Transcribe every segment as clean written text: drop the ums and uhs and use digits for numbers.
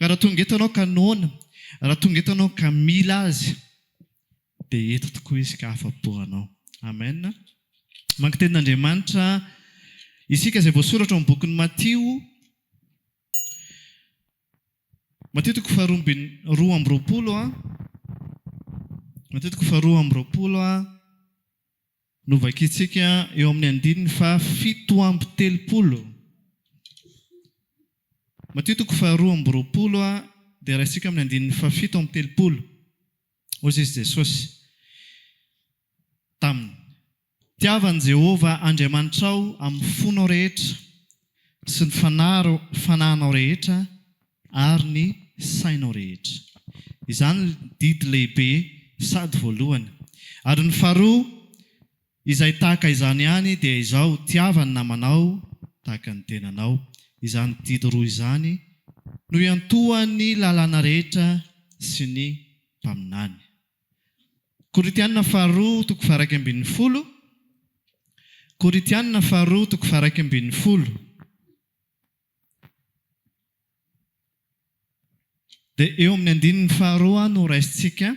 Raha tonga eto anao ka noana, raha tonga eto anao ka mila azy, dia eto tokoa izy ka afa-po anao. Amen. Manko tenin'Andriamanitra isika izay voasoratra amin'ny bokin'ny Matio toko faharoa amby roapolo Matio toko faharoa amby roapolo no vakiantsika eo amin'ny andininy fa 7:30. Matio toko faharoa amby roapolo dia raisika amin'ny andininy fa 7:30. Hoy izy Jesosy taminy: tiavan'i Jehovah Andriamanitrao amin'ny fonao rehetra sy ny fanahinao rehetra ary ny sainao rehetra. Izany didy lehibe sady voalohany. Ary ny faharoa izay tahaka izany ihany dia izao: tiava ny namanao tahaka ny tenanao. Izany didy roa izany no iantohan'ny lalàna rehetra sy ny mpaminany. Koritianina faharoa toko faha 2:10. Koritianina faharoa toko faha 2:10. Dia eo amin'ny andininy faharoa no raisintsika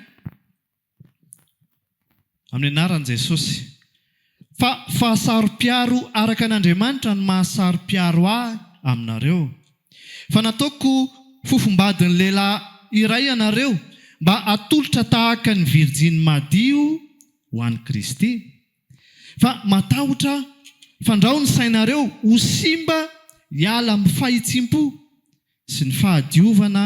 amin'ny anaran'i Jesosy: fa fahasaro-piaro araka an'Andriamanitra ny mahasaro-piaro ahy aminareo. Fa nataoko fofombadin'ny lehilahy iray ianareo mba atolotra tahaka ny Virjiny madio ho an'i Kristy. Fa matahotra fandrao ny sainareo ho simba hiala amin'ny fahitsim-po sy ny fahadiovana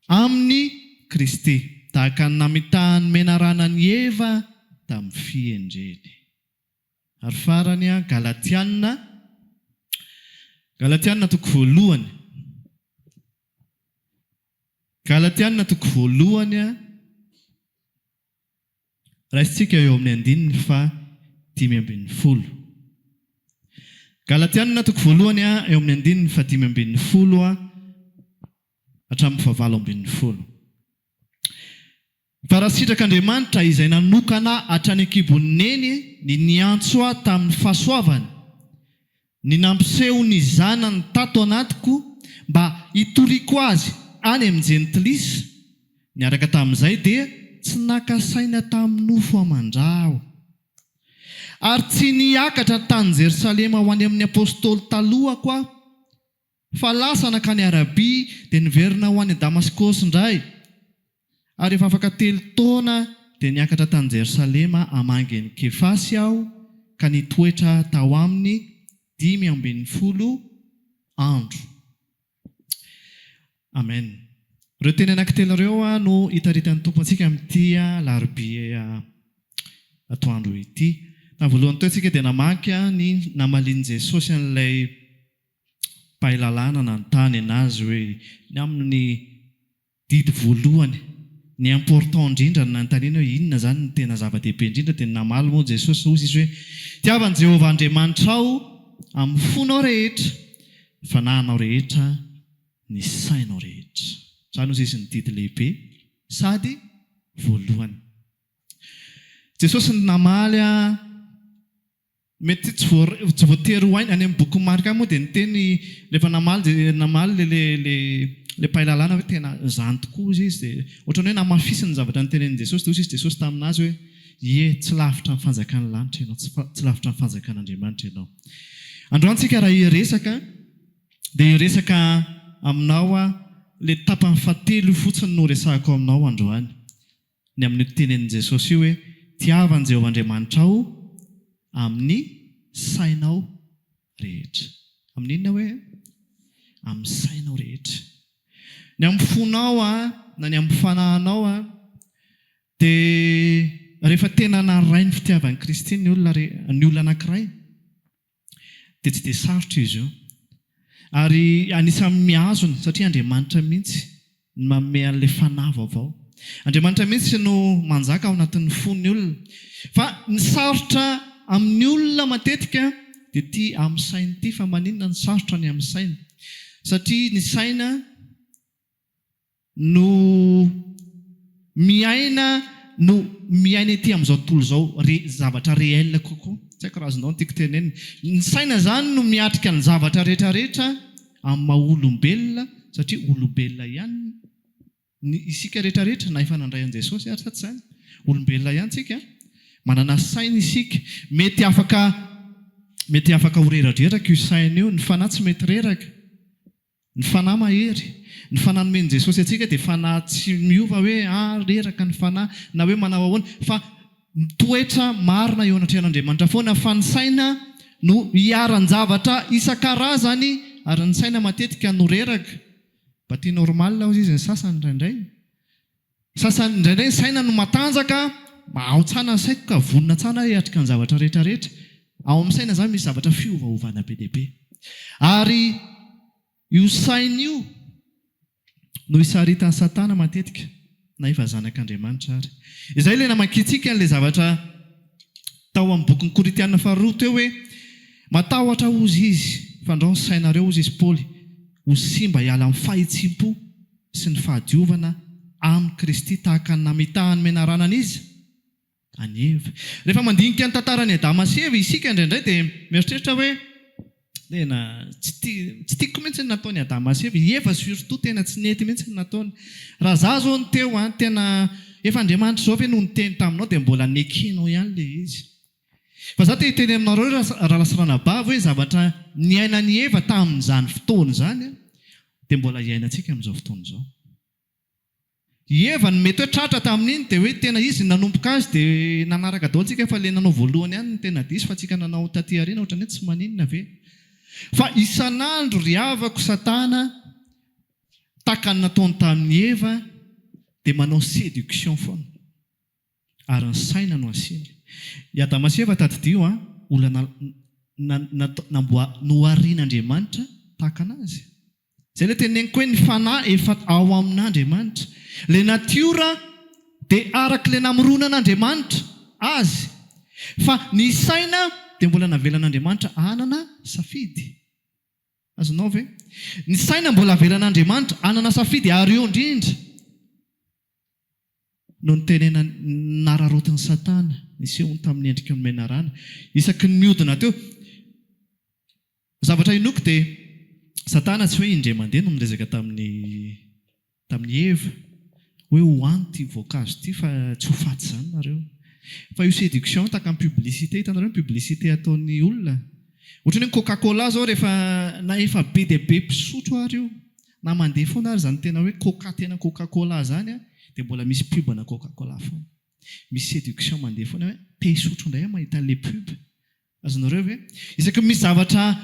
amin'ny Kristy, tahaka ny namitahan'ny menarana ny Eva tamin'ny fihendreny. Ary farany Galatianina toko voalohany. Galatianina toko voalohany raisintsika eo amin'ny andininy fa 10:10. Galatianina toko voalohany eo amin'ny andininy fa 10:10 hatramin'ny fa 9:10. Fa raha sitrak'Andriamanitra izay nanokana hatrany an-kibon'ny neny ny niantso ahy tamin'ny fahasoavany, ny nampiseho ny zanany tato anatiko mba hitoriako azy any amin'ny jentilisa, niaraka tamin'izay dia tsy nakasaina tamin'ny nofo aman-draho. Ary tsy niakatra tany Jerosalema ho any amin'ny apôstôly talohako aho, fa lasa nakany Arabia dia niverina ho any Damaskosy indray. Ary efa afaka 3 taona dia niakatra tany Jerosalema hamangy ny Kefasy aho, ka nitoetra tao aminy 15 andro. Amen. Ireo teny anankitelo ireo no hitaritan'ny tompontsika amin'ity larobia atoandro ity. Na voalohany teo antsika dia namaky ny namalian'i Jesosy an'ilay mpahilalàna nanontany anazy hoe ny amin'ny didy voalohany, ny important indrindra ny nanontaniana hoe inona zany ny tena zava-dehibe indrindra, dia namaly moa Jesosy hozy izy hoe: tiavan'i Jehovah Andriamanitrao amin'ny fonao rehetra, fanahinao rehetra, ny sainao rehetra. Izany hozy izy ny didy lehibe sady voalohany. Jesosy ny namaly mety tsy voatery ho ainy any amin'ny boky Marka moa dia niteny rehefa namaly le mpahilalàna hoe tena izany tokoa izy dia ohatrany hoe namafisiny ny zavatra nitenen'i Jesosy. Dia hozy izy Jesosy taminazy hoe: tsy lavitra ny fanjakan'ny lanitra ianao, tsy lavitra ny fanjakan'Andriamanitra ianao. Androany tsika raha hiresaka dia hiresaka aminao le tapany fahatelo fotsiny no resahako aminao androany, ny amin'ny tenen'i Jesosy io hoe: tiavan'i Jehovah Andriamanitrao amin'ny sainao rehetra. Amin'ny inona hoe? Amin'ny sainao rehetra. Ny amin'ny fonao na ny amin'ny fanahinao dia rehefa tena naray ny fitiavan'i Kristy ny olona anankiray dia tsy dia sarotra izy io. Ary anisan'ny mihazony satria Andriamanitra mihitsy ny manome an'ilay fanahy vaovao. Andriamanitra mihitsy no manjaka ao anatin'ny fon'ny olona. Fa ny sarotra amin'ny olona matetika dia ity amin'ny saina ity. Fa maninona ny sarotra ny amin'ny saina? Satria ny saina no miaina no miaina ety amin'izao tontolo izao zavatra réel kokoa. Tsy haiko raha azonao tiako tenenina. Ny saina izany no miatrika ny zavatra rehetrarehetra amin'ny maha olombelona, satria olombelona ihany isika rehetrarehetra na efa nandray an' Jesosy ary sa tsy izany. Olombelona ihany tsika, manana saina isika. Mety afaka ho reraka io saina io, ny fanahy tsy mety reraka. Ny fanahy mahery. Ny fanahy nomen'i Jesosy atsika dia fanahy tsy miova hoe reraka ny fanahy na hoe manao ahoana, fa toetra marina eo anatrehan'Andriamanitra foana, fa ny saina no hiaran-javatra isan-karazany ary ny saina matetika no reraka. Baty normal hozy izy ny sasany indraindray. Sasany indraindray ny saina no matanjaka, ao tsana ny saiko ka vonona tsana hiatrika ny zavatra rehetrarehetra. Ao amin'ny saina izany misy zavatra fiovaovana be dia be. Ary io saina io no hisaritan'ny Satana matetika, na efa zanak'Andriamanitra ary. Izay ilay namakitsika n'ilay zavatra tao amin'ny bokin'ny Korinthiana faharoa teo hoe matahotra hozy izy, fandrao ny sainareo hozy izy Paoly, ho simba hiala amin'ny fahitsim-po sy ny fahadiovana amin'ny Kristy tahaka ny namitahany menarana an'izy any Eva. Rehefa mandinika ny tantaran'ny Adama sy Eva isika indraindray dia mieritreritra hoe tena tsy tiako mihitsy ny nataony Adama sy Eva. Eva surtout tena tsy nety mihitsy ny nataony. Raha za zao ny teo tena efa Andriamanitra zao ve no niteny taminao dia mbola nekinao ihany ilay izy. Fa za te teny aminareo raha lasarana bava hoe zavatra niainan'ny Eva tamin'izany fotoana izany dia mbola hiainantsika amin'izao fotoana izao. Eva ny mety hoe tratra tamin'iny dia hoe tena izy nanomboka azy dia nanaraka daholo tsika, fa ilay nanao voalohany ihany ny tena diso, fa tsika nanao taty aoriana ohatran'ny hoe tsy maninona ve. Fa isan'andro riavako Satana tahaka ny nataony tamin'ny Eva dia manao séduction foana ary ny saina no asiany. I Adama sy Eva tadidio olona noharian'Andriamanitra tahaka anazy. Izay ilay teneniko hoe ny fanahy efa ao amin'Andriamanitra. Ilay natiora dia arak'ilay namoronan'Andriamanitra azy, fa ny saina dia mbola navelan'Andriamanitra hanana safidy. Azonao ve? Ny saina mbola avelan'Andriamanitra hanana safidy ary eo indrindra no ny tenena nararotin'ny Satana nisehony tamin'ny endrika ny menarana isaky ny miodina teo. Zavatra inoko dia Satana tsy hoe indray mandeha no miresaka tamin'ny Eva hoe hoany ty voankazo ty fa tsy ho faty izany nareo. Fa io séduction tahaka amin'ny publicité, hitanareo ny publicité ataon'ny olona. Ohatran'ny hoe Coca-Cola zao rehefa na efa be dia be mpisotro ary io na mandeha foana ary izany tena hoe tena Coca-Cola izany dia mbola misy pub na Coca-Cola foana. Misy séduction mandeha foana hoe te hisotro indray mahita le pub. Azonareo ve? Isaky misy zavatra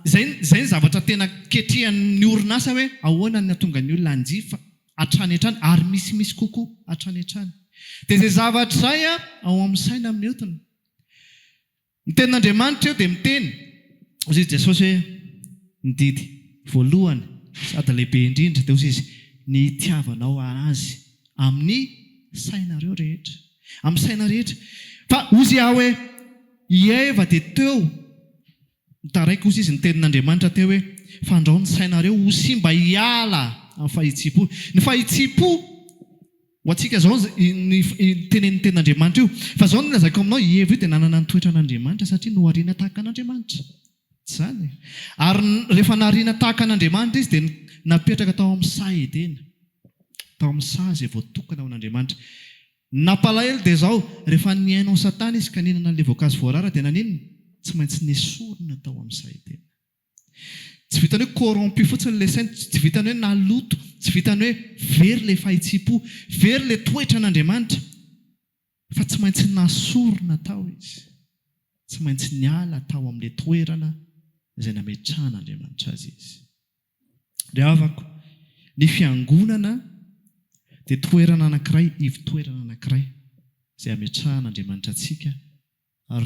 izay ny zavatra tena ketrehan'ny orinasa hoe ahoana ny nahatonga ny olona hanjifa hatrany hatrany ary misy kokoa hatrany hatrany. Dia izay zavatra izay ao amin'ny saina mihodina. Ny tenin'Andriamanitra eo dia miteny hozy izy Jesosy hoe nididy voalohany sady lehibe indrindra dia hozy izy ny itiavanao azy amin'ny sainareo rehetra, amin'ny saina rehetra. Fa hozy aho hoe i Eva dia teo taraiky hozy izy ny tenin'Andriamanitra teo hoe fandrao ny sainareo ho simba hiala amin'ny fahitsim-po. Ny fahitsim-po ho antsika izao ny tenen'ny tenin'Andriamanitra io. Fa izao no lazaiko aminao, i Eva io dia nanana ny toetra an'Andriamanitra satria nohariana tahaka an'Andriamanitra. Tsy izany. Ary rehefa nahariana tahaka an'Andriamanitra izy dia napetraka tao amin'ny saha edena, tao amin'ny saha izay voatokana ao an'Andriamanitra. Nampalahelo dia izao rehefa niainao Satana izy ka nihinana an'ilay voankazo voarara dia naninona? Tsy maintsy nesorina tao amin'ny saha edena. Tsy vitany hoe corrompu fotsiny ilay saina, tsy vitany hoe naloto, tsy vitany hoe very ilay fahitsim-po, very ilay toetra an'Andriamanitra, fa tsy maintsy nasorina tao izy, tsy maintsy niala tao amin'ilay toerana izay nametrahan'Andriamanitra azy izy. Ry havako, ny fiangonana dia toerana anankiray, ivo-toerana anankiray izay ametrahan'Andriamanitra antsika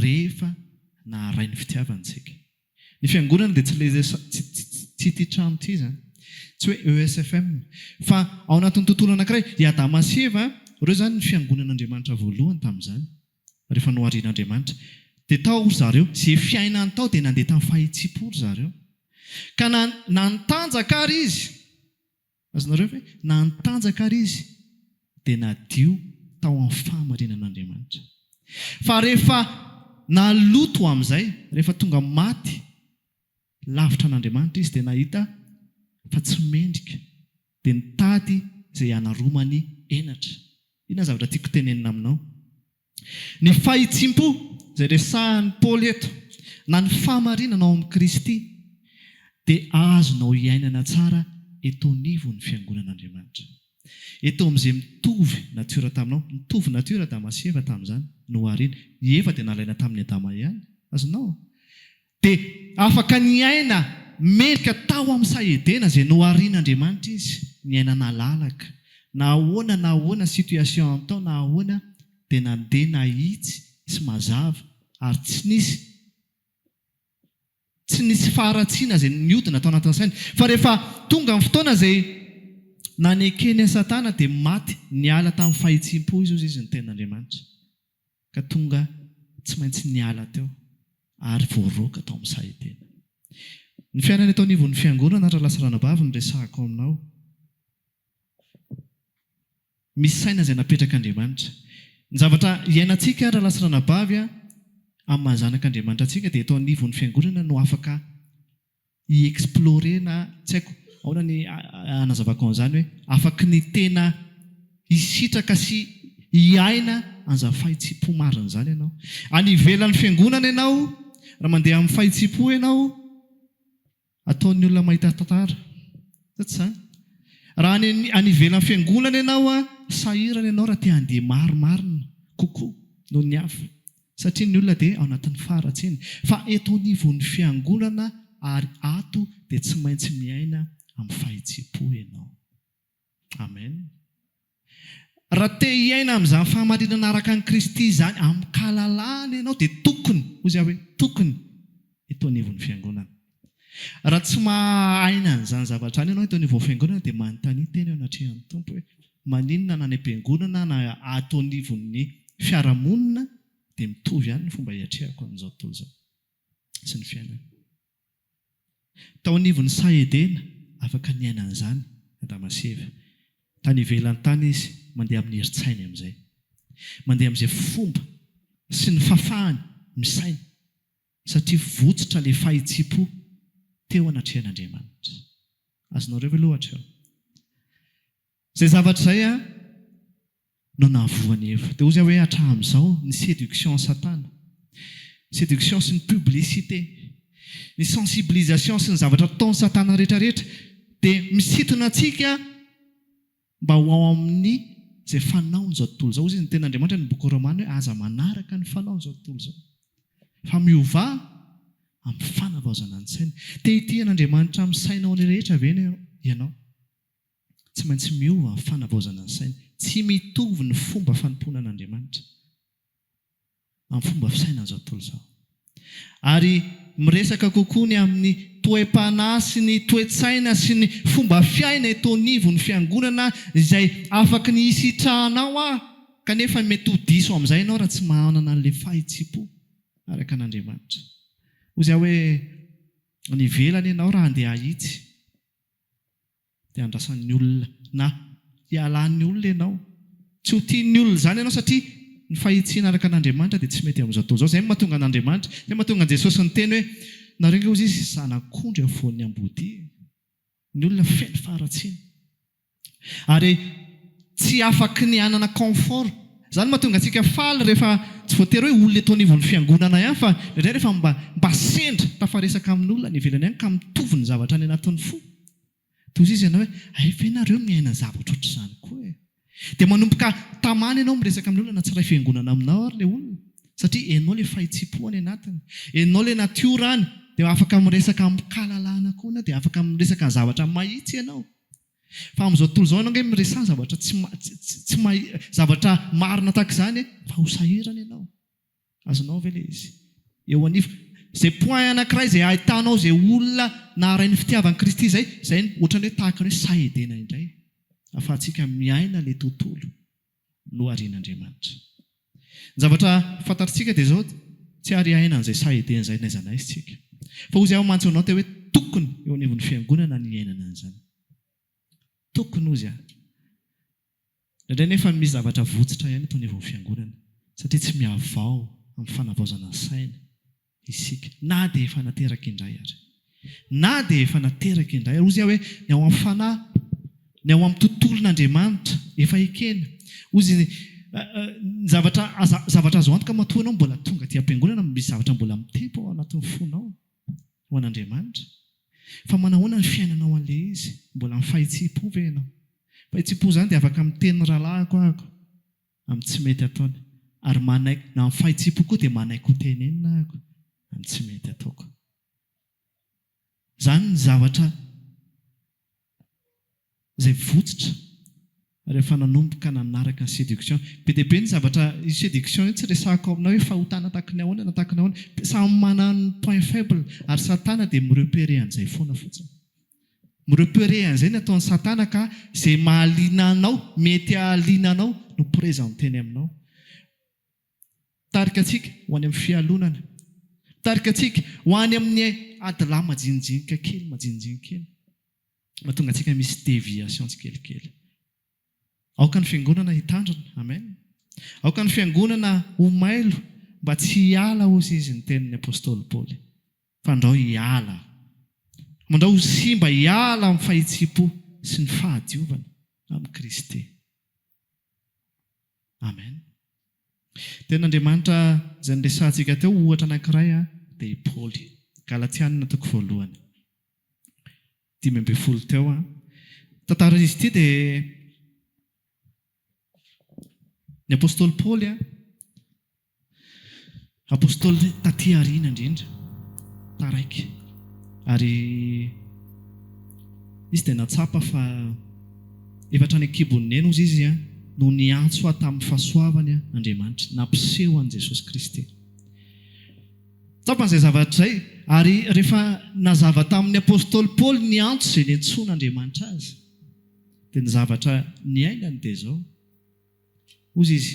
rehefa naharay ny fitiavantsika. Ny fiangonana dia tsy ity trano ity izany, tsy hoe ESFM, fa ao anatin'ny tontolo anankiray. I Adama sy Eva ireo izany ny fiangonan'Andriamanitra voalohany tamin'izany rehefa noharian'Andriamanitra. Dia tao zareo izay fiainany tao dia nandeha tamin'ny fahitsim-po zareo ka nantanjaka ary izy. Azonareo ve? Nantanjaka ary izy dia nadio tao amin'ny fahamarinan'Andriamanitra. Fa rehefa naloto amin'izay, rehefa tonga maty lavitra an'Andriamanitra izy dia nahita fa tsy mendrika, dia nitady izay hanaromany enatra. Ina zavatra tiako tenenina aminao? Ny fahitsim-po izay resahan'ny Paoly eto, na ny fahamarinana ao amin'ny Kristy, dia azonao iainana tsara eto anivon'ny fiangonan'Andriamanitra. Eto amin'izay mitovy natiora taminao, mitovy natiora Adama sy Eva tamin'izany no ariana. I Eva dia nalaina tamin'ny Adama ihany, azonao. Dia afaka niaina mendrika tao amin'ny saedena izay no arian'Andriamanitra izy, niaina nalalaka. Na ahoana situation tao, na ahoana dia nandeha nahitsy sy mazava ary tsy nisy faharatsiana izay niodina tao anatin'ny saina. Fa rehefa tonga amin'ny fotoana izay nanekeny ny Satana dia maty, niala tamin'ny fahitsim-po izy ny tenan'Andriamanitra. Ka tonga tsy maintsy niala teo ary voaroaka tao amin'ny saedena. Ny fiainana eto anivon'ny fiangonana raha lasa ranabavy ny resahako aminao. Misy saina izay napetraka Andriamanitra. Ny zavatra iainantsika raha lasa ranabavy amin'ny mahazanak'Andriamanitra antsika dia eto anivon'ny fiangonana no afaka i-explorena, tsy haiko, ahoana ny anazavako an'izany hoe afaka ny tena hisitraka sy hiaina an'izany fahitsim-po marina izany ianao. Any ivelan'ny fiangonana ianao, raha mandeha amin'ny fahitsim-po ianao, ataon'ny olona mahita tantara. Tsy izany? Raha any ivelan'ny fiangonana ianao, sahirana ianao raha te handeha marimarina kokoa noho ny hafa. Satria ny olona dia ao anatin'ny faharatsiana. Fa eto anivon'ny fiangonana ary ato dia tsy maintsy miaina amin'ny fahitsim-po ianao. Amen. Raha te hiaina amin'izany fahamarinana araka an'i Kristy izany, amin'ny kahalalahana ianao dia tokony, hoy izaho hoe tokony eto anivon'ny fiangonana. Raha tsy mahaina an'izany zavatra any ianao eto anivon'ny fiangonana dia manontany tena eo anatrehan'ny Tompo hoe maninona na ny am-piangonana na ato anivon'ny fiarahamonina dia mitovy ihany ny fomba hiatrehako amin'izao tontolo izao sy ny fiainana. Tao anivon'ny saedena afaka niaina an'izany Adama sy Eva. Tany ivelan'ny tany izy mandeha amin'ny herin-tsainy amin'izay, mandeha amin'izay fomba sy ny fafahany misaina, satria votsitra ilay fahitsim-po teo anatrehan'Andriamanitra. Azonareo ve lohatra eo? Izay zavatra izay no nahavoany Eva. Dia hoy hoe hatramin'izao ny séduction Satana, séduction sy ny publicité, ny sensibilisation sy ny zavatra ataon'ny Satana rehetrarehetra dia misintona antsika mba ho ao amin'ny izay fanaony izao tontolo izao. Hoy ny ten'Andriamanitra ny boky Romana hoe aza manaraka ny fanaony izao tontolo izao. Fa miova amin'ny fanavaozana ny saina. Te hitian'Andriamanitra amin'ny sainao ny rehetra ve ianao? Tsy maintsy miova amin'ny fanavaozana ny saina. Tsy mitovy ny fomba fanompoana an'Andriamanitra amin'ny fomba fisaina izao tontolo izao. Ary miresaka kokoa ny amin'ny toe-panahy sy ny toe-tsaina sy ny fomba fiaina eto anivon'ny fiangonana izay afaka ny hisitrahanao kanefa mety ho diso amin'izay ianao raha tsy manana an'ilay fahitsim-po araka an'Andriamanitra. Hoy izaho hoe ny ivelany ianao raha handeha hahitsy dia andrasan'ny olona na hialan'ny olona ianao. Tsy ho tian'ny olona izany ianao satria ny fahitsiana araka an'Andriamanitra dia tsy mety amin'izao tontolo izao. Izay mahatonga an'Andriamanitra, izay mahatonga an' Jesosy ny teny hoe nareo nga hozy izy zanak'ondry avoan'ny ambody. Ny olona feno faharatsiana ary tsy afaka ny hanana confort. Izany mahatonga antsika faly rehefa tsy voatery hoe olona eto anivon'ny fiangonana ihany, fa rehefa mba sendra tafaresaka amin'olona ny ivelany ihany ka mitovy ny zavatra any anatin'ny fo. Toy izy ianao hoe efa ianareo miaina zavatra ohatr'izany koa e. Dia manomboka tamana ianao miresaka amin'olona na tsy iray fiangonana aminao ary ilay olona, satria enao ilay fahitsim-po any anatiny, enao ilay natiorany. Dia afaka miresaka amin'ny kahalalahana koa, dia afaka miresaka ny zavatra mahitsy ianao. Fa amin'izao tontolo izao ianao nge miresaka zavatra zavatra marina tahaka izany fa ho sahirana ianao. Azonao ve ilay izy? Eo anivo izay point anankiray izay ahitanao izay olona naharain'ny fitiavan'i Kristy izay ohatran'ny hoe tahaka ny hoe saedena indray. Ahafahantsika miaina ilay tontolo no arian'Andriamanitra. Ny zavatra fantatritsika dia izao, tsy ary aina an'izay saedena izay n'aiza n'aiza tsika. Fa hoy izaho mantso anao hoe tokony eo anivon'ny fiangonana ny iainana an'izany. Tokony hozy indray nefa misy zavatra votsitra ihany itony vao fiangonana satria tsy miavao amin'ny fanavaozana ny saina isika na dia efa nateraka indray ary na dia efa nateraka indray ary ozy hoe ny ao amin'ny fanahy ny ao amin'ny tontolon'Andriamanitra efa ekena ozy zavatra azo antoka matoanao mbola tonga ty am-piangonana misy zavatra mbola mitempo ao anatin'ny fonao ho an'Andriamanitra fa manahoana ny fiainanao an'ilay izy mbola mifahitsy-po ve ianao fahitsy-po izany dia afaka miteny rahalahiko ahako amin'ny tsy mety ataony ary manaiky na amin'ny fahitsy-po koa dia manaiky ho tenenina ahako amin'ny tsy mety ataoko izany ny zavatra izay votsitra rehefa nanomboka nanaraka ny séduction be dia be ny zavatra séduction tsy resahako aminao hoe fahotana tahaka ny ahoana na tahaka ny ahoana samy manana point faible ary satana dia mirepere an'izay foana fotsiny mirepere an'izay ny ataon'ny satana ka izay mahaliana anao mety ahaliana anao no présenteny aminao tarika antsika ho any amin'ny fialonana tarika antsika ho any amin'ny adilà majinijinika kely mahatonga antsika misy déviation tsikelikely aoka ny fiangonana hitandrina amen aoka ny fiangonana ho mailo mba tsy hiala ozy izy ny tenin'ny apôstôly Paoly fa andao hiala mandao ho simba hiala amin'ny fahitsy-po sy ny fahadiovana amin'ny Kristy amen ten'Andriamanitra izay niresantsika teo ohatra anankiray dia Paoly Galatianina 5:10 teo tantara izy ity dia ny apôstôly Paoly apôstôly taty aoriana indrindra taraiky ary izy dia natsapa fa efatra ny akibonena ozy izy no niantso tamin'ny fahasoavany Andriamanitra nampiseho an'i Jesosy Kristy tsapan'izay zavatra izay ary rehefa nazava tamin'ny apôstôly Paoly niantso izay niantsoan'Andriamanitra azy dia ny zavatra ny ainany dia izao ozy izy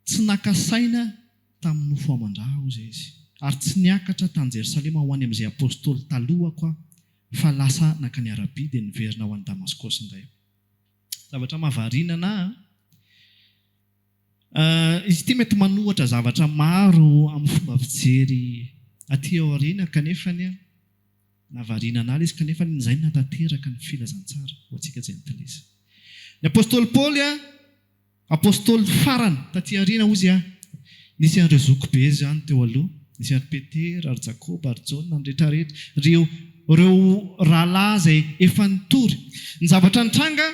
tsy nakasaina tamin'ny nofo aman-drà ozy izy ary tsy niakatra tany Jerosalema ho any amin'izay apôstôly talohako fa lasa nakany Arabia dia niverina ho any Damaskosy indray zavatra mahavarinana izy ity mety manohatra zavatra maro amin'ny fomba fijery aty aoriana kanefany navarinana ala izy kanefa izay natateraka ny filazantsara ho antsika jentilisa ny apôstôly Paoly apôstôly farany taty aoriana ozy nisy an'ireo zoko be zany teo aloha nisy ary Petera ary Jakoba ary Jona ny rehetrarehetra ireo rahalahy izay efa nitory ny zavatra nitranga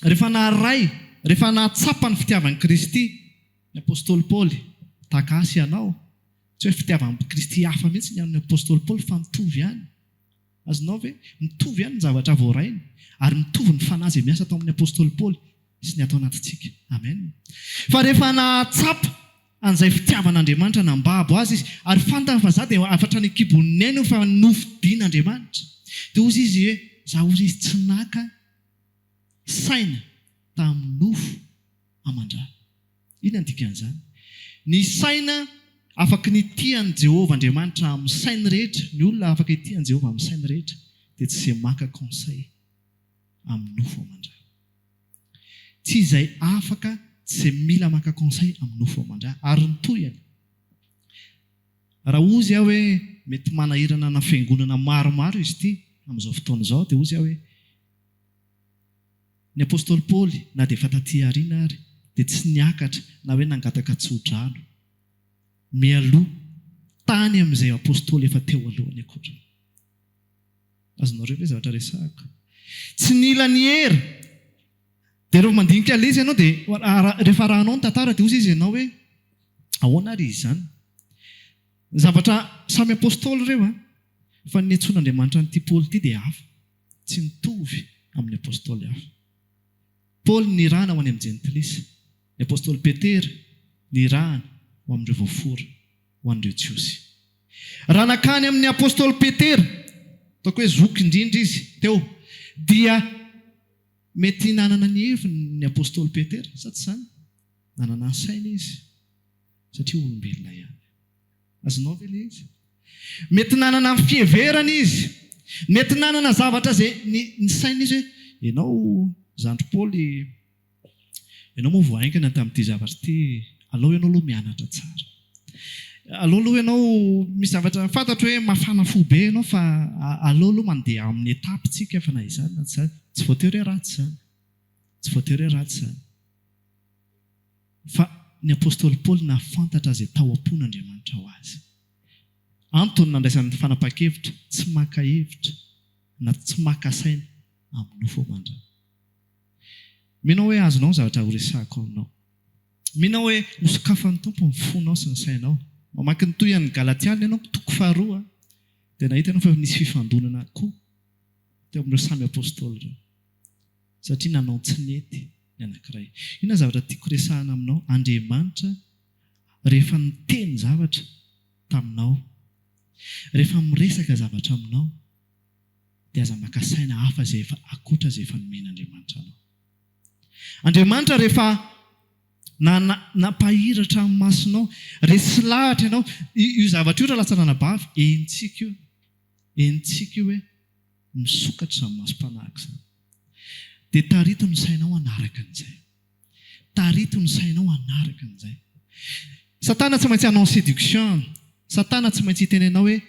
rehefa naharay rehefa nahatsapa ny fitiavan'i Kristy ny apôstôly Paoly takasy ianao tsy hoe fitiavan'i Kristy hafa mihitsy ny an'ny apôstôly Paoly fa mitovy ihany azonao ve mitovy ihany ny zavatra voarainy ary mitovy ny fanahy izay miasa tao amin'ny apôstôly Paoly sy ny atao anatintsika amen fa rehefa nahatsapa an'izay fitiavan'Andriamanitra nambabo azy izy ary fantany fa za dia afatra ny kibonena fa nofidian'Andriamanitra dia ozy izy hoe za ozy izy tsy naka saina tamin'ny nofo aman-drà inona ny dikan'izany ny saina afaka ny tian'i Jehovah Andriamanitra amin'ny sainy rehetra ny olona afaka itian'i Jehovah amin'ny sainy rehetra dia tsy izay maka conseil amin'ny nofo aman-drà tsy izay afaka tsy izay mila maka conseil amin'ny nofo aman-drà ary ny toyany raha ozy aho hoe mety manahirana na fiangonana maromaro izy ity amin'izao fotoana izao dia ozy aho hoe ny apôstôly Paoly na dia efa taty aoriana ary dia tsy niakatra na hoe nangataka tsodrano mialoha tany amin'izay apôstôly efa teo alohany akoatra azonareo ve zavatra resahako tsy nila ny hera dia rehefa mandinika ilay izy ianao dia rehefa rahanao ny tantara dia ozy izy ianao hoe ahoana ary izy izany ny zavatra samy apôstôly ireo fa ny antsoan'Andriamanitra n'ity Paoly ity dia hafa tsy mitovy amin'ny apôstôly hafa Paoly nirahana ho any amin'ny jentilisa ny apôstôly Petera nirahana ho amin'ireo voafora ho an'ireo jiosy raha nakany amin'ny apôstôly Petera ataoko hoe zoky indrindra izy teo dia mety nanana ny heviny ny apôstôly Petera sa tsy izany nanana ny saina izy satria olombelona ihany azonao ve ilay izy mety nanana ny fieverana izy mety nanana zavatra izay ny saina izy hoe ianao zandry Paoly, ianao moa voaingana tamin'ity zavatra ity, alao ianao aloha mianatra tsara. Alao aloha ianao misy zavatra fantatro hoe mafana fo be ianao fa alao aloha mandeha amin'ny etapitsika fa na izany na tsy tsy voatery hoe ratsy izany. Tsy voatery hoe ratsy izany. Fa ny apôstôly Paoly nafantatra izay tao am-pon'Andriamanitra ho azy. Antony nandraisan'ny fanapa-kevitra, tsy maka hevitra na tsy maka saina amin'ny nofo mandray. Mino hoe azonao zavatra horesahako aminao. Mino hoe nosokafan'ny tompo ny fonao sy ny sainao. Mamaky ny toy an'ny Galatiana ianao toko 2 dia nahita ianao fa nisy fifandonana koa teo amin'ireo samy apôstôly ireo. Satria nanao tsinety ny anankiray. Inona zavatra tiako resahana aminao? Andriamanitra rehefa niteny zavatra taminao, rehefa miresaka zavatra aminao, dia aza maka saina hafa izay efa akoatra izay efa nomen'Andriamanitra anao. Andriamanitra rehefa napahiratra amin'ny masonao, resy lahatra ianao, io zavatra io raha lasa nanabavy, hentsika io hoe misokatra izany masom-panahiko izany. Dia tarito ny sainao hanaraka an'izay. Tarito ny sainao hanaraka an'izay. Satana tsy maintsy hanao séduction. Satana tsy maintsy hitenenao hoe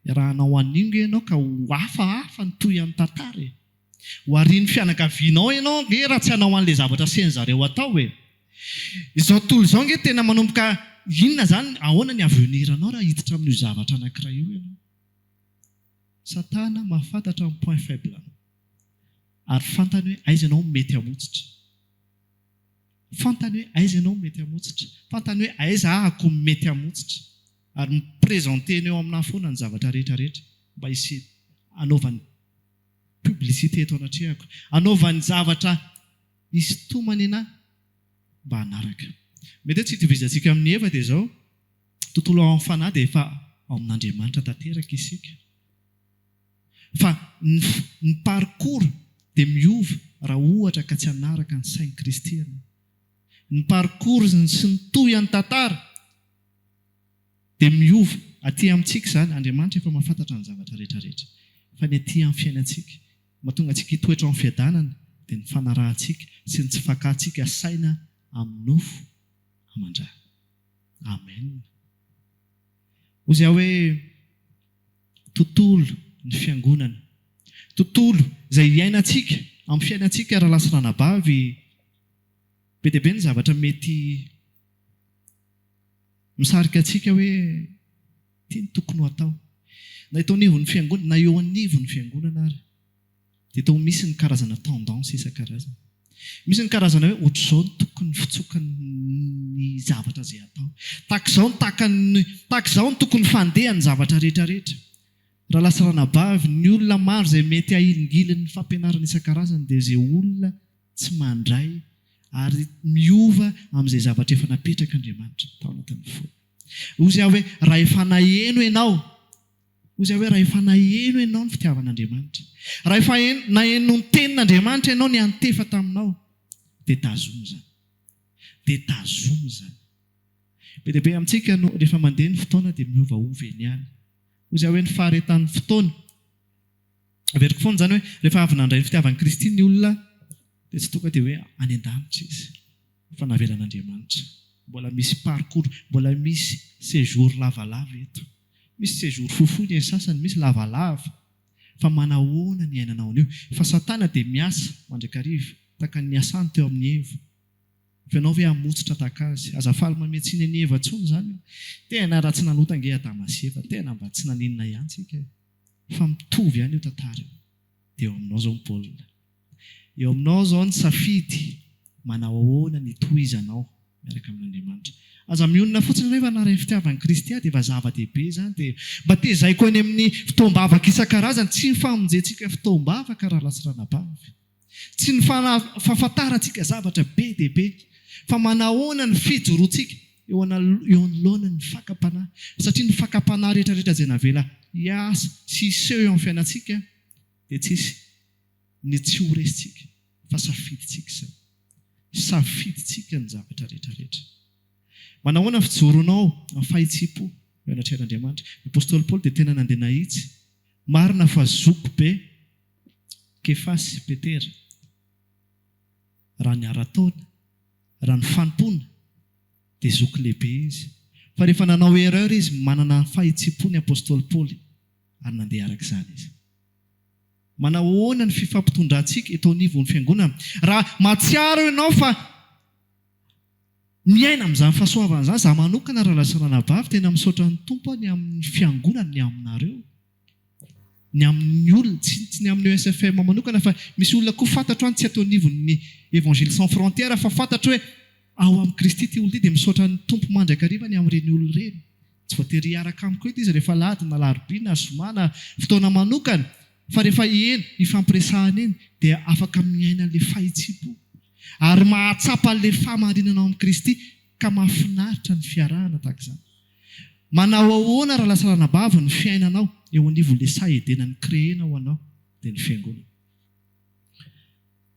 raha hanao aningo ianao ka ho hafahafa ny toy amin'ny tantara. Ho arian'ny fianakavianao ianao nge raha tsy hanao an'ilay zavatra sen'zareo atao hoe. Izao tontolo izao nge tena manomboka inona izany ahoana ny aveniranao raha hiditra amin'io zavatra anankiray io ianao. Satana mahafantatra amin'ny point faible anao. Ary fantany hoe aiza ianao mety hamotsitra. Fantany hoe aiza ianao mety hamotsitra. Fantany hoe aiza ahako mety hamotsitra. Ary miprezenteny eo amina foana ny zavatra rehetrarehetra mba hisy anaovany publicité eto anatrehako. Anaovany zavatra hisy tomany na mba hanaraka. Mety hoe tsy hitovizantsika amin'ny Eva dia izao tontolo ao amin'ny fanahy dia efa ao amin'Andriamanitra tanteraka isika. Fa ny parcours dia miova raha ohatra ka tsy hanaraka ny sain'i Kristy ianao. Ny parcours sy ny toy any tantara dia miova. Aty amintsika izany Andriamanitra efa mahafantatra ny zavatra rehetrarehetra. Fa ny aty amin'ny fiainantsika mahatonga antsika hitoetra amin'ny fiadanana dia ny fanarahantsika sy ny tsy fakahantsika saina amin'ny nofo amandra. Amen. Hoy izay hoe tontolo ny fiangonana, tontolo izay iainantsika amin'ny fiainantsika raha lasa ranabavy, be dia be ny zavatra mety misarika antsika hoe ity ny tokony ho atao. Na eo anivon'ny fiangonana, na eo anivon'ny fiangonana ary dia tao misy ny karazana tendance isan-karazana. Misy ny karazana hoe ohatr'izao ny tokony fitsokan'ny zavatra izay atao. Tahak'izao ny tokony fandehan'ny zavatra rehetrarehetra. Raha lasa ranabavy, ny olona maro izay mety ahilingilin ny fampianarana isan-karazany dia izay olona tsy mandray ary miova amin'izay zavatra efa napetraka Andriamanitra tao anatin'ny fo. Hoy izay hoe raha efa naheno ianao, ny fitiavan'Andriamanitra. Raha efa naheno ny tenin'Andriamanitra ianao ny antefa taminao, dia tazomy izany. Be dia be amintsika rehefa mandeha ny fotoana dia miovaova eny ihany. Hoy izay hoe ny faharetan'ny fotoana. Averiko foana izany hoe rehefa avy nandray ny fitiavan'i Kristy ny olona dia tsy tonga dia hoe any an-danitra izy fa navelan'Andriamanitra. Mbola misy parcours, mbola misy séjour lavalava eto. Misy séjour fohifohy ny sasany, misy lavalava. Fa manahoana ny ainanao an'io. Fa Satana dia miasa mandrakariva tahaka ny asany teo amin'ny Eva. Fa ianao hoe hamotsitra tahaka azy. Azafaly mametsiny ny Eva intsony izany. Tena raha tsy nanota ange Adama sy Eva, tena mba tsy naninona ihany tsika. Fa mitovy ihany io tantara. Dia eo aminao izao ny Paolina. Eo aminao izao ny safidy manao ahoana ny tohizanao miaraka amin'Andriamanitra. Aza mionona fotsiny rehefa naharay ny fitiavan'i Kristy dia efa zava-dehibe izany. Dia mba tezaiko any amin'ny fitoam-bavaka isan-karazany, tsy ny famonjentsika fitoam-bavaka raha lasa ranabavy. Tsy ny fahafantarantsika zavatra be dia be, fa manahoana ny fijoroantsika eo anoloana ny fakapanahy. Satria ny fakapanahy rehetrarehetra izay navela hiasa sy hiseho eo amin'ny fiainantsika dia tsisy ny tsy ho resitsika, fa safiditsika izany. Safiditsika ny zavatra rehetrarehetra. Manahoana ny fijoronao amin'ny fahitsy-po eo anatrehan'Andriamanitra. Ny apôstôly Paoly dia tena nandeha nahitsy. Marina fa zoko be Kefasy sy Petera raha ny ara-taona, raha ny fanompona dia zoky lehibe izy. Fa rehefa nanao erreur izy, manana fahitsipony ny apôstôly Paoly ary nandeha araka izany izy. Manao ahoana ny fifampitondrantsika eto anivon'ny fiangonana? Raha mahatsiaro ianao fa miaina amin'izany fahasoavana izany, za manokana raha lasarana bavy tena misaotra ny tompo ny amin'ny fiangonana, ny aminareo, ny amin'ny olona, tsy ny amin'ny ESFM manokana, fa misy olona koa fantatro any tsy atao anivon'ny Évangile sans frontières, fa fantatro hoe ao amin'ny Kristy ty olona ty dia misaotra ny tompo mandrakariva ny amin'ireny olona ireny. Tsy voatery hiaraka amiko eto izy rehefa lahady na alarobia na zoma na fotoana manokana, fa rehefa eny ifampiresahana eny dia afaka miaina le fahitsipò ary mahatsapa le fahamarinana ao amin'ny Kristy, ka mahafinaritra ny fiarahana tahaka izany. Manao ahoana raha lasarana bavy ny fiainanao eo anivon'ilay sahedenany créena ho anao dia ny fiangonana.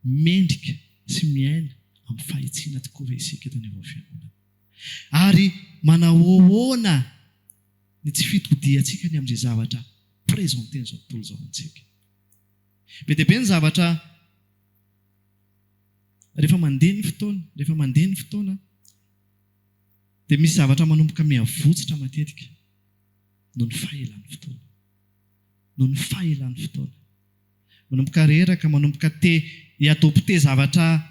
Mendrika sy miaina amin'ny fahitsiana tokoa ve isika eto anivon'ny fiangonana. Ary manao ahoana ny tsy fitodiantsika ny amin'izay zavatra présenté n'izao tontolo izao antsika. Be dia be ny zavatra rehefa mandeha ny fotoana dia misy zavatra manomboka miavotsitra matetika noho ny fahelan'ny fotoana. Manomboka reraka, manomboka hiadopte zavatra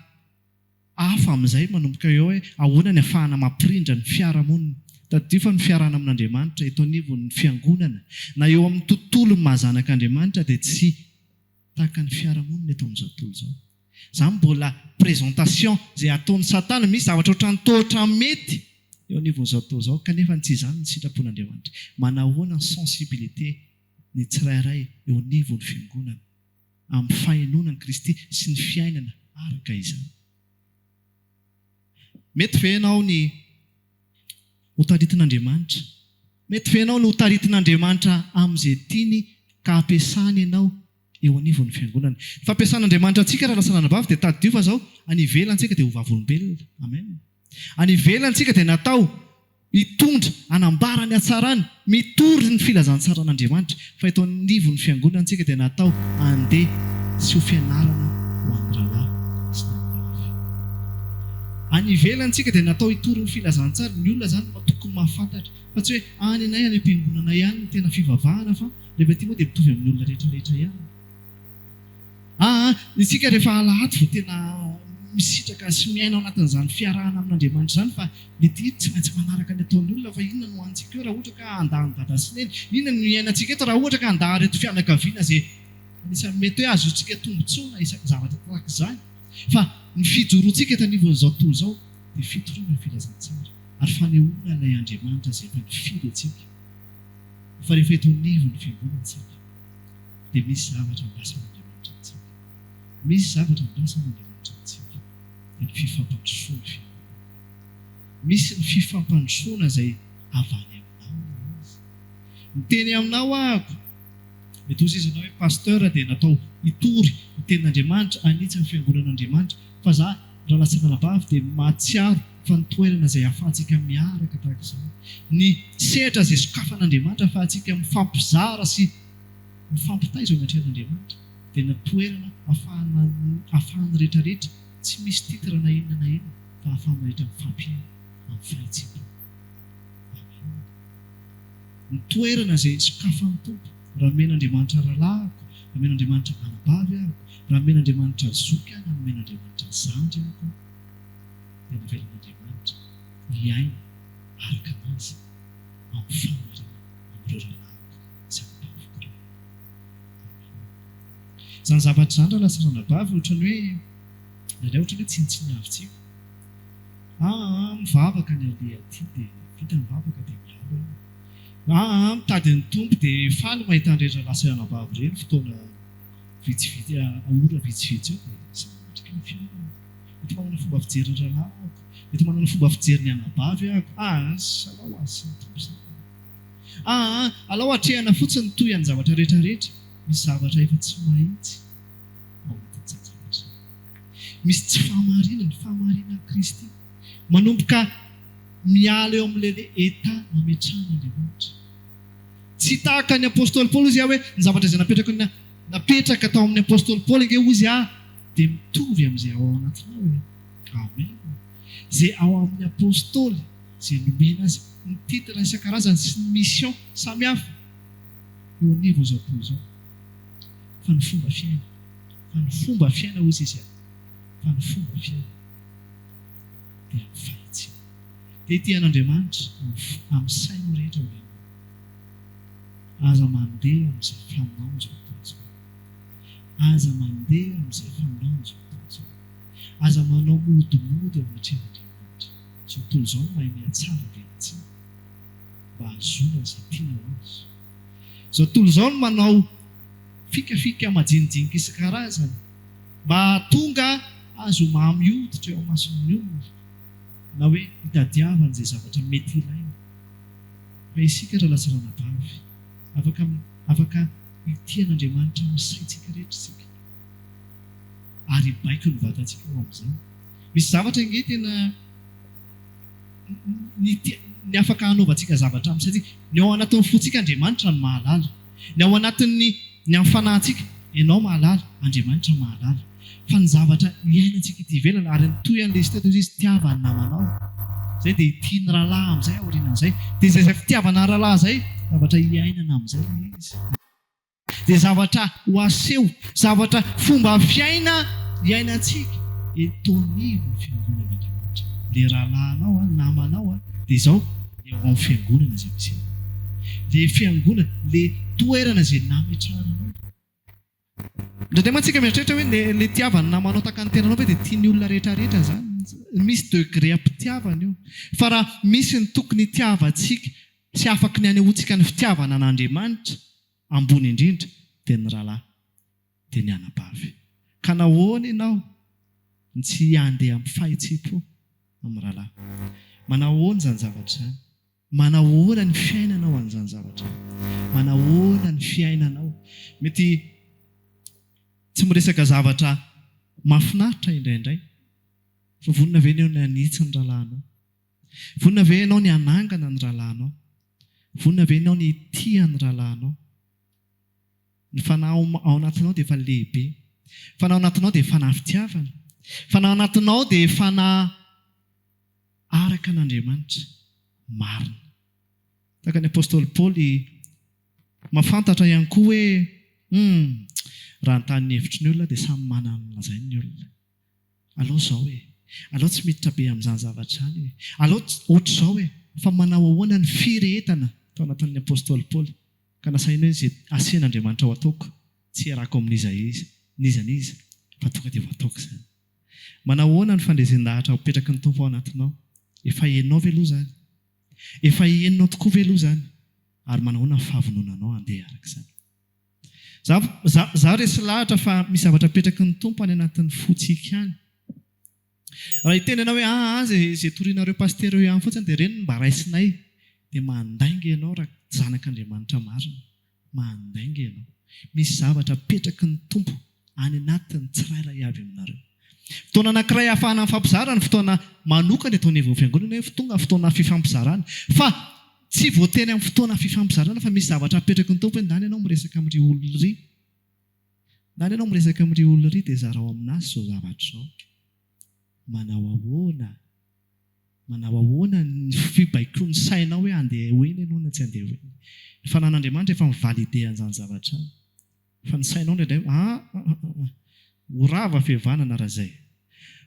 hafa amin'izay, manomboka eo hoe ahoana ny ahafahana mampirindra ny fiarahamonina. Tadio fa ny fiarahana amin'Andriamanitra eto anivon'ny fiangonana na eo amin'ny tontolo mahazanak'Andriamanitra dia tsy tahaka ny fiarahamonina eto amin'izao tontolo izao. Izany mbola présentation izay ataon'ny Satana, misy zavatra ohatrany tohatra mety eo anivon'izao tontolo izao, kanefa tsy izany ny sitrapon'Andriamanitra. Manahoana ny sensibilité ny tsirairay eo anivon'ny fiangonana amin'ny fahenonan'i Kristy sy ny fiainana araka izany. Mety ve ianao ny hotaritin'Andriamanitra? Mety ve ianao ny hotaritin'Andriamanitra amin'izay tiany ka ampiasany ianao eo anivon'ny fiangonana? Fampiasan'Andriamanitra antsika raha lasarana bavy dia tadio fa izao anivelantsika dia ho vavolombelona. Amen. Anivelantsika dia natao hitondra hanambara ny hatsarany, mitory ny filazantsara'Andriamanitra. Fa eto anivon'ny fiangonana antsika dia natao handeha sy ho fianarana ho an'ny rahalahy sy ny vavy. Anivelantsika dia natao hitory ny filazantsara. Ny olona izany tokony mahafantatra fa tsy hoe any anay any am-piangonana ihany ny tena fivavahana, fa rehefa ity moa dia mitovy amin'ny olona rehetrarehetra ihany. Isika rehefa alahady vao tena misitraka sy miaina ao anatin'izany fiarahana amin'Andriamanitra izany, fa mety tsy maintsy manaraka ny ataon'ny olona. Fa inona no antsika eo raha ohatra ka handany dada sy neny? Inona no iainantsika eto raha ohatra ka handany reto fianakaviana izay anisany mety hoe azotsika tombontsoana isan'ny zavatra tahaka izany? Fa ny fijoroantsika eto anivon'izao tontolo izao dia fitoriana ny filazantsara ary fanehoana ilay Andriamanitra izay efa nifidy antsika. Fa rehefa eto anivon'ny fiangonantsika dia misy zavatra ambasan'Andriamanitra antsika. Misy zavatra ambasan'Andriamanitra antsika. Dia ny fifampandrosoana fiangonana. Misy ny fifampandrosoana izay avy any aminao izy. Miteny aminao ahako. Mety hozy izy ianao hoe pasteur dia natao hitory ny tenin'Andriamanitra, hanitsy ny fiangonan'Andriamanitra. Fa za raha lasarana bavy dia mahatsiaro fa ny toerana izay ahafahantsika miaraka tahaka izao. Ny sehatra izay sokafan'Andriamanitra ahafahantsika mifampizara sy mifampitaiza ao anatrehan'Andriamanitra dia ny toerana ahafahana rehetrarehetra, tsy misy titra na inona na inona, fa ahafahana rehetra mifampiaina amin'ny fahitsipò. Ny toerana izay sokafan'ny tompo. Raha men'Andriamanitra rahalahiko, raha men'Andriamanitra anabavy ahako, raha men'Andriamanitra zoky aho, raha men'Andriamanitra zandry ahako, dia navelan'Andriamanitra hiaina araka anazy amin'ny famarana amin'ireo rahalahiko sy anabaviko ireo. Izany zavatra izany raha lasarana bavy ohatrany hoe nandray ohatrany hoe tsinitsinavitsika. Mivavaka ny aleha aty dia vita mivavaka dia mialo. Mitady ny tompo dia faly mahita an'ireny lasarana bavy ireny fotoana vitsivitsy, ora vitsivitsy eo dia satrika ny fiainana. Mety manana fomba fijery ny rahalahy ahako, mety manana fomba fijery ny anabavy ahako. Salao azy sy ny tompo izany. Alao hatrehana fotsiny toy any zavatra rehetrarehetra. Misy zavatra efa tsy mahitsy ao anatin'izany zavatra. Misy tsy fahamarinana, ny fahamarinan'i Kristy. Manomboka miala eo amin'ilay eta nametrahan'Andriamanitra. Tsy tahaka ny apôstôly Paoly izy hoe ny zavatra izay napetraka tao amin'ny apôstôly Paoly inge ozy dia mitovy amin'izay ao anatinao hoe amen. Izay ao amin'ny apôstôly izay nomena azy ny titra isan-karazany sy ny mission samihafa eo anivo izao toy izao. Fa ny fomba fiaina, fa ny fomba fiaina hozy izy fa ny fomba fiaina dia amin'ny fahitsiana. Dia ity an'Andriamanitra amin'ny saino rehetra hoe aza mandeha amin'izay fanaonjo toy. Aza mandeha amin'izay fanaonjo toy. Aza manao modimody ao anatreh'Andriamanitra. Izao tontolo izao mahay mihatsara veatsiny mba hahazoana izay tiana azy. Izao tontolo izao no manao fikafika majinijinika isan-karazany mba tonga azo mamy hoditra eo mason'ny olona na hoe hitadiavana izay zavatra mety ilaina. Fa isika raha lazaranabavy afaka itian'Andriamanitra amin'ny saintsika rehetra isika ary baiko ny vatantsika ao amin'izany. Misy zavatra inge tena ny afaka hanaovantsika zavatra amin'ny saintsika. Ny ao anatin'ny fotsika Andriamanitra ny mahalala. Ny ao anatin'ny amin'ny fanahintsika ianao mahalala, Andriamanitra mahalala. Fa ny zavatra iainantsika ity ivelana ary toy an'ilay izy teto izy tiavany namanao. Zay dia itiany rahalahy amin'izay aorianan'izay. Dia izay fitiavana rahalahy izay zavatra iainana amin'izay izy. Dia zavatra ho aseho, zavatra fomba fiaina iainantsika etonivo ny fiangonan'Andriamanitra. Ilay rahalahinao, namanao dia izao eo amin'ny fiangonana izay misy. Ilay fiangonana, ilay toerana izay nametraranao. Ndraindray mantsika mieritreritra hoe ilay tiavana namanao taka ny tenanao dia tiany olona rehetrarehetra zany. Misy degré am-pitiavana io. Fa raha misy ny tokony tiavantsika sy afaka ny anehoantsika ny fitiavana an'Andriamanitra ambony indrindra dia ny rahalahy, dia ny anabavy. Ka nahoana ianao ny tsy handeha amin'ny fahitsippo amin'ny rahalahy? Manahoana izany zavatra izany? Manahoana ny fiainanao an'izany zavatra? Manahoana ny fiainanao? Mety tsy miresaka zavatra mahafinaritra indraindray. Fa vonina ve ianao ny hanitsy ny rahalahinao? Vonina ve ianao ny hanangana ny rahalahinao? Vonina ve ianao ny tia ny rahalahinao? Ny fanahy ao anatinao dia efa lehibe. Fanahy ao anatinao dia fanahy fitiavana. Fanahy ao anatinao dia fanahy araka an'Andriamanitra marina. Taka ny apôstôly Paoly mahafantatra ihany koa hoe raha ny tany hevitry ny olona dia samy manana ny lazainy ny olona. Aleo izao hoe aleo tsy miditra be amin'izany zavatra any hoe aleo ohatra izao hoe fa manao ahoana ny firehetana tao anatin'ny apôstôly Paoly ka nasaina hoe izay asian'Andriamanitra ho ataoko tsy iarako amin'iza niza fa tonga dia voataoko izany. Manao ahoana ny fandrezen-dahatra mipetraka ny Tompo ao anatinao? Efa henonao ve aloha izany? Efa henonao tokoa ve aloha izany? Ary manao ahoana ny fahavononanao handeha araka izany? Zaho resy lahatra fa misy zavatra mipetraky ny Tompo any anatin'ny fotsika ihany. Raha hiteny ianao hoe izay torianareo pastereo ihany fotsiny dia ireny mba raisinay, dia mandainga ianao raha zanak'Andriamanitra marina. Mandainga ianao. Misy zavatra mipetraky ny Tompo any anatin'ny tsirairay avy aminareo. Fotoana anankiray ahafahana amin'ny fampizarana, fotoana manokana eto anivon'ny fiangonana hoe fotoana fifampizarana. Fa tsy voateny amin'ny fotoana fifampizarana fa misy zavatra mipetraky ny Tompo hoe ndany ianao miresaka amin'ireo olona ry. Ndany ianao miresaka amin'ireo olona ry dia zarao aminazy izao zavatra izao. Manao ahoana ny fibaikoan'ny sainao hoe andeha hoeny ianao na tsy andeha hoeny. Ny fanan'Andriamanitra efa mivalide an'izany zavatra. Fa ny sainao indray ho rava fihavanana raha izay.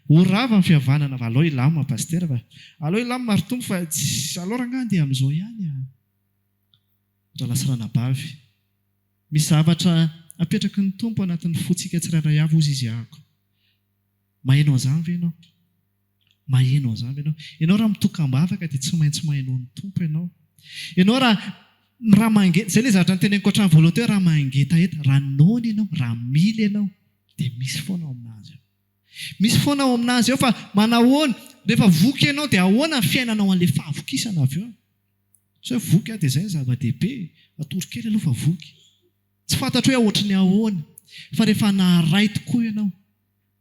Ho rava ny fihavanana fa alao ilamina pastera fa alao ilamina ary Tompo fa alao rangahy andeha amin'izao ihany. Raha lasa ranabavy. Misy zavatra apetraky ny Tompo anatin'ny fotsika tsirairay avy hozy izy ahako. Maheno an'izany ve ianao? Maheno an'izany ve ianao? Ianao raha mitokam-bavaka dia tsy maintsy maheno ny Tompo ianao. Ianao raha mangeta, izay ilay zavatra nyteneniko hatramin'ny voalohany teo, raha mangetaheta, raha nona ianao, raha mila ianao, dia misy foana ao aminazy ao. Misy foana ao aminazy ao fa manahoana rehefa voky ianao dia ahoana ny fiainanao an'ilay fahavokisana avy eo. Tsy hoe voky dia izay ny zava-dehibe, atorokely aloha fa voky. Tsy fantatro hoe ohatry ny ahoana, fa rehefa naharay tokoa ianao,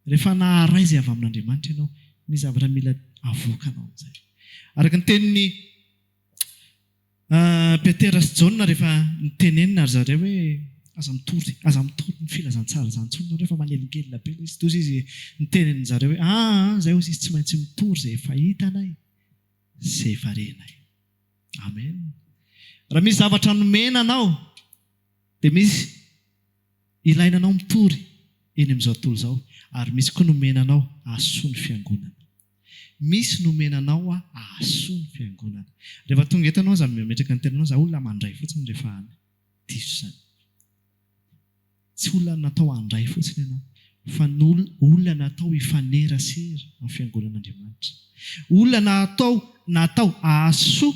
rehefa naharay izay avy amin'Andriamanitra ianao, misy zavatra mila avokanao amin'izay. Araka ny tenin'ny Petera sy Jaona rehefa nitenenina ry zareo hoe aza mitory ny filazantsara zany tsony nareo fa manelingelina be izy toy izy nitenen'ny zareo hoe zay ozy izy tsy maintsy mitory zay efa hitanay zay efa renay. Amen. Raha misy zavatra nomena anao dia misy ilaina anao mitory eny amin'izao tontolo izao, ary misy koa nomena anao ahasoa ny fiangonana. Misy nomena anao ahasoa ny fiangonana. Rehefa tonga eto anao za metraka ny tenanao za olona mandray fotsiny rehefa any diso zany. Tsy olona natao handray fotsiny ianao, fa olona natao hifanerasera amin'ny fiangonan'Andriamanitra. Olona natao ahasoa.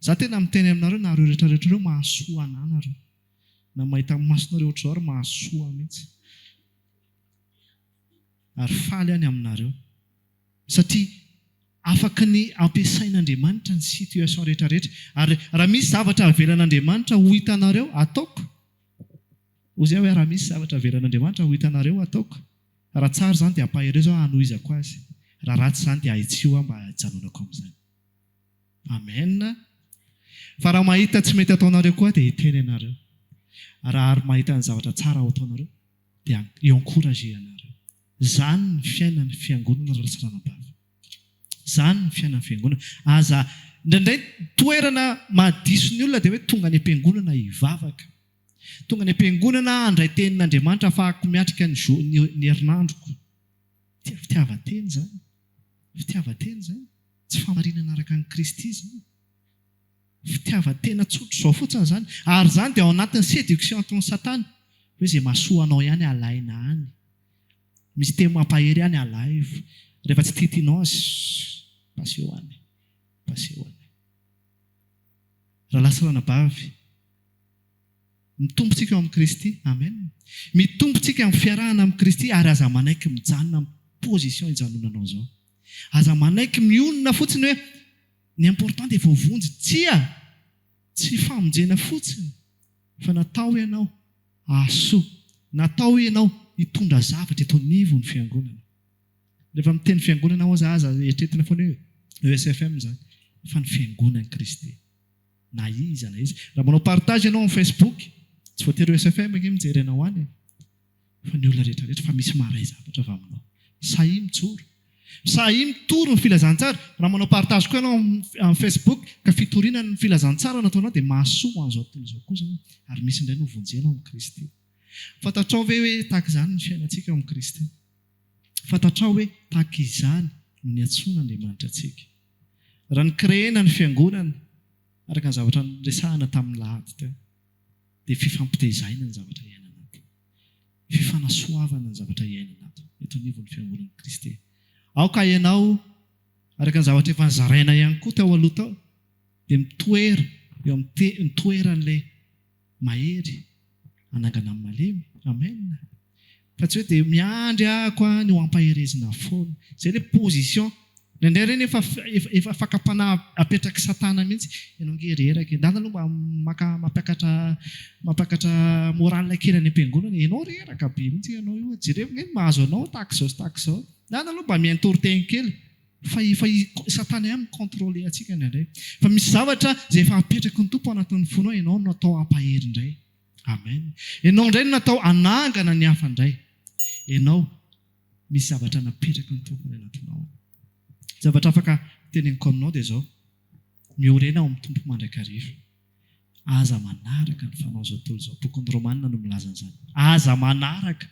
Za tena miteny aminareo na reo rehetrarehetra reo mahasoa anahy nareo. Na mahita masonareo ohatr'izao ary mahasoa mihitsy. Ary faly any aminareo. Satria afaka ny ampiasain'Andriamanitra ny situation rehetrarehetra. Ary raha misy zavatra avelan'Andriamanitra ho hitanareo ataoko. Ozy hoe raha misy zavatra avelan'Andriamanitra ho hitanareo ataoko. Raha tsara zany dia ampahereo zao hanohizako azy. Raha ratsy zany dia ahitsio mba hajanonako amin'izany. Amen. Fa raha mahita tsy mety ataonareo koa dia hiteny ianareo. Raha ary mahita ny zavatra tsara ho ataonareo dia encouragé anareo. Zany ny fiainan'ny fiangonana ratsy-ranabavy. Zany ny fiainan'ny fiangonana. Aza indraindray toerana mahadiso ny olona dia hoe tonga any am-piangonana hivavaka. Tonga any am-piangonana handray tenin'Andriamanitra afahako miatrika ny herinandroko. Fitiavan-teny zany. Fitiavan-teny zany. Tsy famarinana araka ny Kristy zany. Fitiavan-tena tsotra izao fotsiny zany. Ary zany dia ao anatin'ny séduction ataon'ny Satana. Hoe izay mahasoa anao ihany alaina any. Misy teny mampahery ihany alaivo. Rehefa tsy titinao azy, paseo any. Paseo any. Raha lasa ranabavy, mitombotsika eo amin'ny Kristy. Amen. Mitombotsika amin'ny fiarahana amin'ny Kristy ary aza manaiky mijanona amin'ny position hijanonanao zao. Aza manaiky mionona fotsiny hoe ny important dia voavonjy. Tsy famonjena fotsiny. Fa natao ianao ahasoa. Natao ianao hitondra zavatra eto anivo ny fiangonana. Rehefa miteny fiangonana ao aza eritreretina foana hoe ESFM zany. Fa ny fiangonan'i Kristy. Na iza. Raha manao partage ianao amin'ny Facebook, tsy voatery ESFM ange mijery anao any. Fa ny olona rehetrarehetra fa misy maray zavatra avy aminao. Sahy mijoro. Sahy mitoro ny filazantsara. Raha manao partage koa ianao amin'ny Facebook ka fitoriana ny filazantsara nataonao dia mahasoa an'izao tontolo izao koa zany. Ary misy indray no vonjena amin'ny Kristy. Fantatrao hoe tahaka izany ny fiainantsika amin'ny Kristy. Fantatrao hoe tahaka izany no niantsoan'Andriamanitra antsika. Raha ny créena ny fiangonana araka ny zavatra niresahana tamin'ny lahady teo dia fifampitezàina ny zavatra iainana ato. Fifanasoavana ny zavatra iainana ato. Eto anivon'ny fiangonan'i Kristy. Aoka ianao araka ny zavatra efa nizaraina ihany koa tao aloha tao dia mitoera eo amin'ny toeran'ilay mahery anangana amin'ny malemy. Amen. Fa tsy hoe dia miandry ahako ny ho ampaherezina foana. Izay ilay position. Nendray ireny efa fakapana apetraka Satana mihitsy. Ianao ngereraka. Ndana aloha mampiakatra moralina kely any am-piangonana. Ianao reraka be mihitsy ianao io. Jereo ny mahazo anao tahaka izao. Ndana aloha mba miantory-teny kely. Fa Satana ihany mikontrôle antsika indray. Fa misy zavatra izay efa apetraka ny Tompo anatin'ny fonao, ianao no natao hampahery indray. Amen. Ianao indray no natao anangana ny hafa indray. Ianao misy zavatra napetraka ny Tompo anatinao. Zavatra afaka teneniko aminao dia izao. Miorena ao amin'ny Tompo mandrakariva. Aza manaraka ny fanaon'izao tontolo izao. Bokin'ny Romanina no milaza an'izany. Aza manaraka.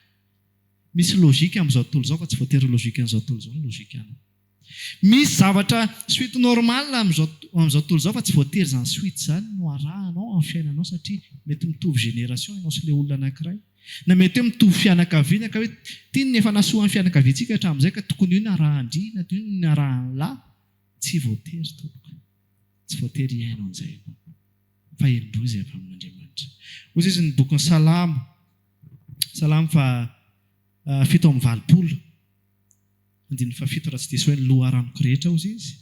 Misy lôjika amin'izao tontolo izao fa tsy voatery lôjika an'izao tontolo izao ny lôjika anao. Misy zavatra suite normal amin'izao tontolo izao fa tsy voatery izany suite izany no arahanao amin'ny fiainanao satria mety mitovy génération ianao sy ilay olona anankiray. Na mety hoe mitovy fianakaviana ka hoe tiany efa nasoan'ny fianakaviantsika hatramin'izay ka tokony io ny arahan-dry na io ny arahan-lahy. Tsy voatery tompoko. Tsy voatery iainao an'izay. Fa endrozy avy amin'Andriamanitra. Hoy izy ny bokin'ny Salamo. Salamo fa 7:20. Andiny fa 7 raha tsy diso hoe ny loha aranoko rehetra hozy izy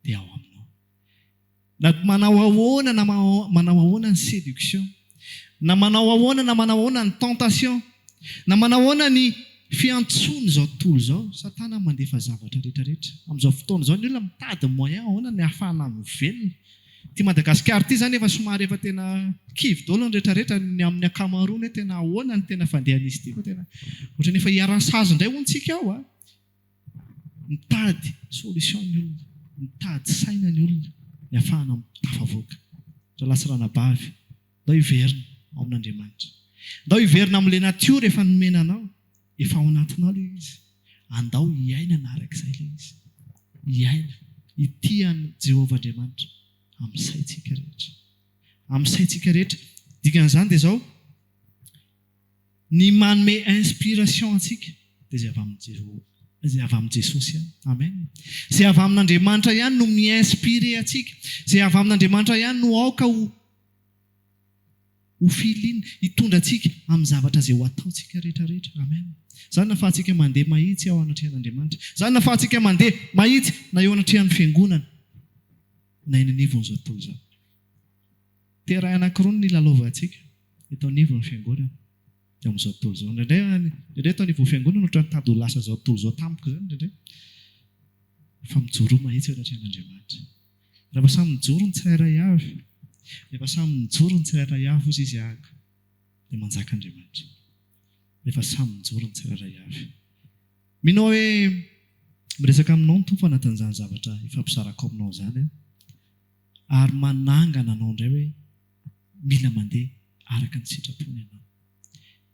dia ao aminao. Na manao ahoana na manao ahoana ny séduction, na manao ahoana na manao ahoana ny tentation, na manao ahoana ny fiantsony izao tontolo izao, Satana mandefa zavatra rehetrarehetra. Amin'izao fotoana izao ny olona mitady moyen ahoana ny ahafahana mivelona. Ty Madagasikara ty zany efa somary efa tena kivy daholo ny rehetrarehetra ny amin'ny akamaroany hoe tena ahoana ny tena fandehan'izy ity fa tena ohatrany efa hiaran-sazo indray hontsika ao mitady solution ny olona, mitady saina ny olona ny ahafahana tafavoaka. Raha lasirana-bavy ndao hiverina ao amin'Andriamanitra, ndao hiverina amin'ilay natiora efa nomena anao, efa ao anatinao ilay izy, andao hiaina narak'izay ilay izy, hiaina itiany Jehovah Andriamanitra amin'ny saintsika rehetra, amin'ny saintsika rehetra. Dikan'izany dia izao ny manome inspiration antsika dia izay avy amin'ny Jehovah, izay avy amin'ny Jesosy ihany. Amen. Izay avy amin'Andriamanitra ihany no mi-inspire antsika, izay avy amin'Andriamanitra ihany no aoka ho filina hitondra antsika amin'ny zavatra izay ho ataontsika rehetrarehetra. Amen. Izany na afahantsika mandeha mahitsy ao anatrehan'Andriamanitra, izany na afahantsika mandeha mahitsy na eo anatrehan'ny fiangonana na eny anivon'izao tontolo izao. Terahy anankiroa ny lalaovantsika eto anivon'ny fiangonana dia amin'izao tontolo izao. Indray eto anivon'ny fiangonana ohatran'ny tady ho lasa izao tontolo izao tampoka izany indray. Fa mijoro mahitsy eo anatrehan'Andriamanitra. Rehefa samy mijoro ny tsirairay avy, rehefa samy mijoro ny tsirairay avy hozy izy ahaka dia manjaka Andriamanitra. Rehefa samy mijoro ny tsirairay avy. Mino hoe miresaka aminao ny Tompo anatin'izany zavatra ifampizarako aminao izany, ary manangana anao indray hoe mila mandeha araka ny sitrapony ianao,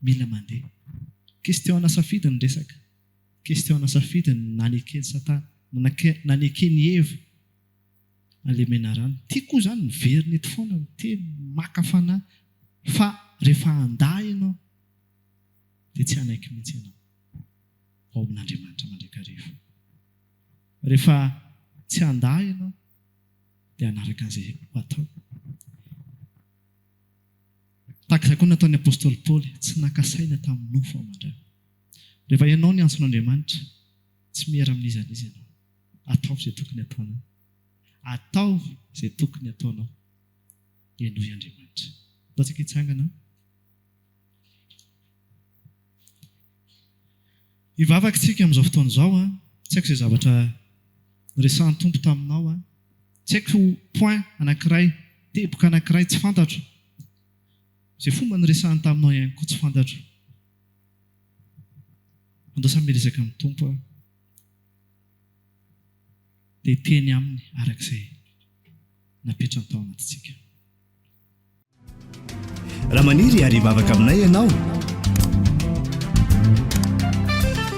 mila mandeha. Question safidy ny resaka, question safidy ny nanekeny Satana, nanekeny Eva an'ilay menarana. Tiako izany miverina eto foana ny teny maka fanahy, fa rehefa handahy ianao dia tsy hanaiky mihitsy ianao ao amin'Andriamanitra mandrakariva. Rehefa tsy handahy ianao dia hanaraka an'izay ho atao. Tahaka izay koa nataon'ny apôstôly Paoly, tsy naka saina tamin'ny nofo amandray. Rehefa ianao ny antson'Andriamanitra, tsy miera amin'izy ianao. Ataovy izay tokony ataonao, ataovy izay tokony ataonao ianoy Andriamanitra. Ataontsika hitsangana. Hivavaka tsika amin'izao fotoana izao, tsy haiko izay zavatra resahan'ny Tompo taminao, tsy haiko point anankiray, teboka anankiray tsy fantatro, izay fomba niresahany taminao ihany koa tsy fantatro. Andao samy miresaka amin'ny Tompo dia teny aminy arak'izay napetrany tao anatintsika. Raha maniry ary hivavaka aminay ianao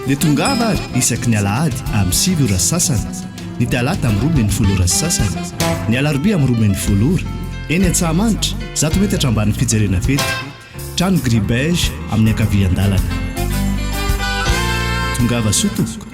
dia tongava ary isaky ny alahady amin'ny 7:00 ny talata amin'ny 12:00, ny alarobia amin'ny 12:00, eny Antsahamanitra 100 metatra ambany fijerena fety, trano Gribege amin'ny ankavian-dalana. Tongava soa tompoko.